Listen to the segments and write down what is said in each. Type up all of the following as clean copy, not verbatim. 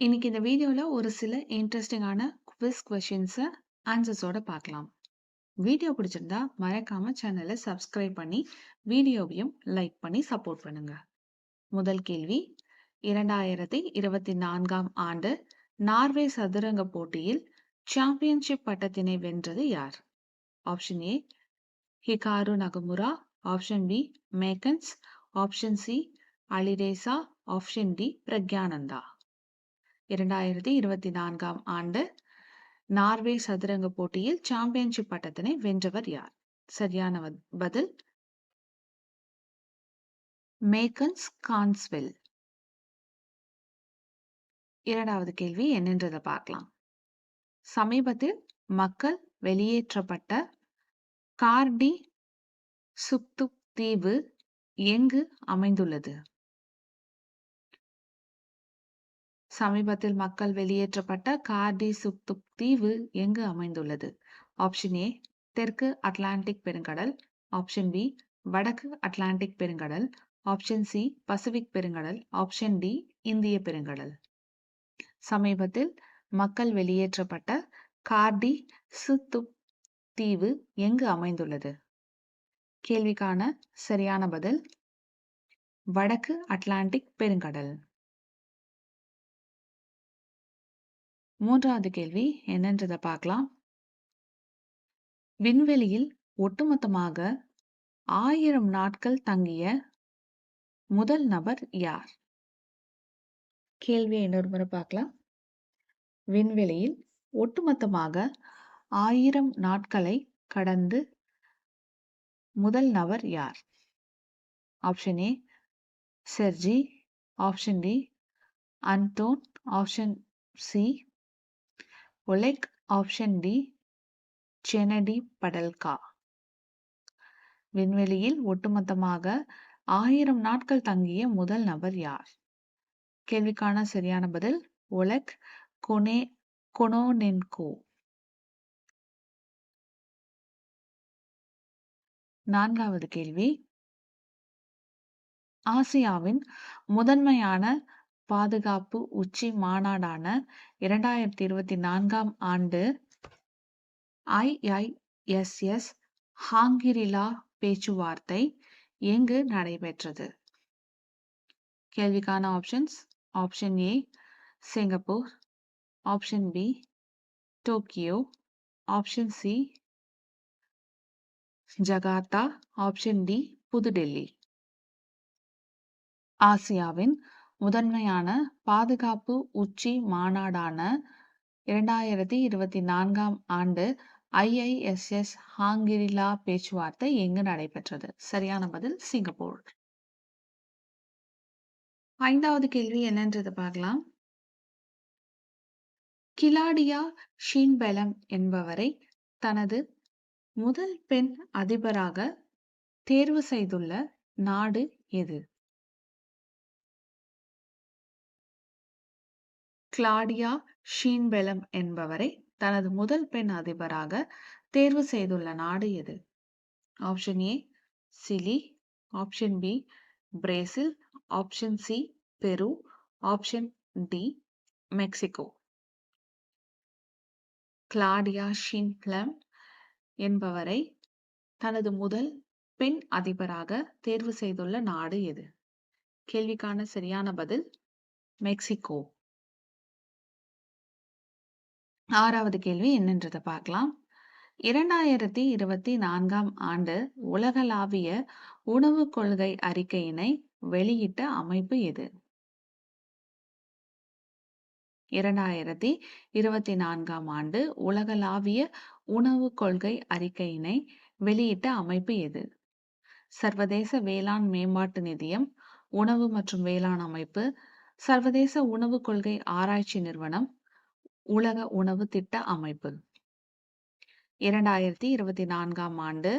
இன்னைக்கு இந்த வீடியோல ஒரு சில இன்ட்ரெஸ்டிங்கான குவிஸ் கொஷின்ஸ ஆன்சர்ஸோட பார்க்கலாம். வீடியோ பிடிச்சிருந்தா மறக்காம சேனலை சப்ஸ்கிரைப் பண்ணி வீடியோவையும் லைக் பண்ணி சப்போர்ட் பண்ணுங்க. முதல் கேள்வி, 2024ஆம் ஆண்டு நார்வே சதுரங்க போட்டியில் சாம்பியன்ஷிப் பட்டத்தினை வென்றது யார்? Option A Hikaru Nakamura, option B Magnus, option C Alireza, option D Praggnanandhaa. 2024ஆம் ஆண்டு நார்வே சதுரங்க போட்டியில் சாம்பியன்ஷிப் பட்டத்தினை வென்றவர் யார்? சரியான பதில் மேக்கன்ஸ் கான்ஸ்வெல். இரண்டாவது கேள்வி என்னன்றதை பார்க்கலாம். சமீபத்தில் மக்கள் வெளியேற்றப்பட்ட கார்டி சுக்துக் தீவு எங்கு அமைந்துள்ளது? சமீபத்தில் மக்கள் வெளியேற்றப்பட்ட கார்டி சுக்துக் தீவு எங்கு அமைந்துள்ளது? ஆப்ஷன் ஏ தெற்கு அட்லாண்டிக் பெருங்கடல், ஆப்ஷன் பி வடக்கு அட்லாண்டிக் பெருங்கடல், ஆப்ஷன் சி பசிபிக் பெருங்கடல், ஆப்ஷன் டி இந்திய பெருங்கடல். சமீபத்தில் மக்கள் வெளியேற்றப்பட்ட கார்டி சுக்துக் தீவு எங்கு அமைந்துள்ளது? கேள்விக்கான சரியான பதில் வடக்கு அட்லாண்டிக் பெருங்கடல். மூன்றாவது கேள்வி என்னன்றதை பார்க்கலாம். விண்வெளியில் ஒட்டுமொத்தமாக 1000 நாட்கள் தங்கிய முதல் நபர் யார்? கேள்வியை இன்னொரு முறை பார்க்கலாம். விண்வெளியில் ஒட்டுமொத்தமாக 1000 நாட்களை கடந்து முதல் நபர் யார்? Option A Sergei, option D Anton, option C Oleg, option D Gennady Padalka. விண்வெளியில் ஒட்டுமொத்தமாக 1000 நாட்கள் தங்கிய முதல் நபர் யார்? கேள்விக்கான சரியான பதில் ஒலெக் கொனோனென்கோ. நான்காவது கேள்வி, ஆசியாவின் முதன்மையான பாதுகாப்பு உச்சி மாநாடான 2024ஆம் ஆண்டு IISS ஹாங்கிரிலா பேச்சுவார்த்தை எங்கு நடைபெற்றது? கேள்விக்கான options: option A Singapore, option B Tokyo, option C Jakarta, option D Pudhu Delhi. ஆசியாவின் முதன்மையான பாதுகாப்பு உச்சி மாநாடான 2024ஆம் ஆண்டு IISS ஹாங்கிரிலா பேச்சுவார்த்தை எங்கு நடைபெற்றது? சரியான பதில் சிங்கப்பூர். ஐந்தாவது கேள்வி என்னன்றது பார்க்கலாம். கிலாடியா ஷீன்பெலம் என்பவரை தனது முதல் பெண் அதிபராக தேர்வு செய்துள்ள நாடு எது? கிளாடியா ஷீன்பெலம் என்பவரை தனது முதல் பெண் அதிபராக தேர்வு செய்துள்ள நாடு எது? Option A Chile, option B Brazil, option C Peru, option D Mexico. Claudia Sheinbaum என்பவரை தனது முதல் பெண் அதிபராக தேர்வு செய்துள்ள நாடு எது? கேள்விக்கான சரியான பதில் மெக்சிகோ. ஆறாவது கேள்வி என்னன்றதை பார்க்கலாம். 2024ஆம் ஆண்டு உலகளாவிய உணவுக் கொள்கை அறிக்கையினை வெளியிட்ட அமைப்பு எது? 2024ஆம் ஆண்டு உலகளாவிய உணவுக் கொள்கை அறிக்கையினை வெளியிட்ட அமைப்பு எது? சர்வதேச வேளாண் மேம்பாட்டு நிதியம், உணவு மற்றும் வேளாண் அமைப்பு, சர்வதேச உணவுக் கொள்கை ஆராய்ச்சி நிறுவனம், உலக உணவு திட்ட அமைப்பு. 2024ஆம் ஆண்டு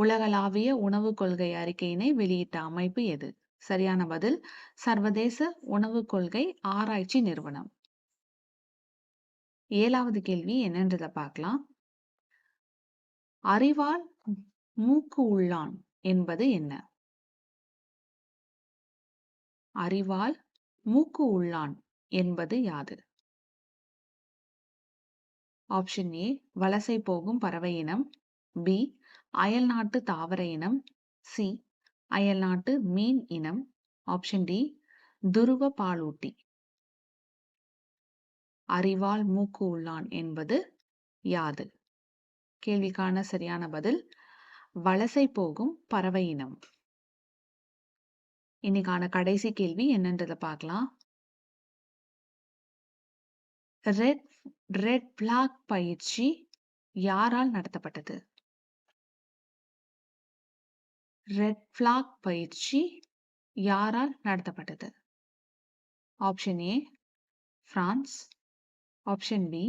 உலகளாவிய உணவுக் கொள்கை அறிக்கையினை வெளியிட்ட அமைப்பு எது? சரியான பதில் சர்வதேச உணவுக் கொள்கை ஆராய்ச்சி நிறுவனம். ஏழாவது கேள்வி என்னன்றதை பார்க்கலாம். அறிவால் மூக்கு உள்ளான் என்பது என்ன? அறிவால் மூக்கு உள்ளான் என்பது யாது? ஆப்ஷன் ஏ வலசை போகும் பறவை இனம், பி அயல்நாட்டு தாவர இனம், சி அயல்நாட்டு மீன் இனம், ஆப்ஷன் டி துருவ பாலூட்டி. அறிவால் மூக்கு உள்ளான் என்பது யாது? கேள்விக்கான சரியான பதில் வலசை போகும் பறவை இனம். இன்னைக்கான கடைசி கேள்வி என்னன்றத பார்க்கலாம். ரெட் ரெட் பிளாக் பயிற்சி யாரால் நடத்தப்பட்டது? ரெட் பிளாக் பயிற்சி யாரால் நடத்தப்பட்டது? Option A France, option B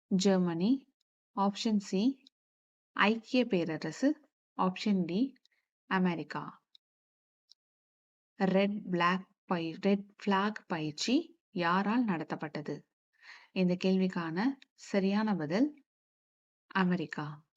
Germany, option C ஐக்கிய பேரரசு, option D America. Red block பயிற்சி யாரால் நடத்தப்பட்டது? இந்த கேள்விக்கான சரியான பதில் அமெரிக்கா.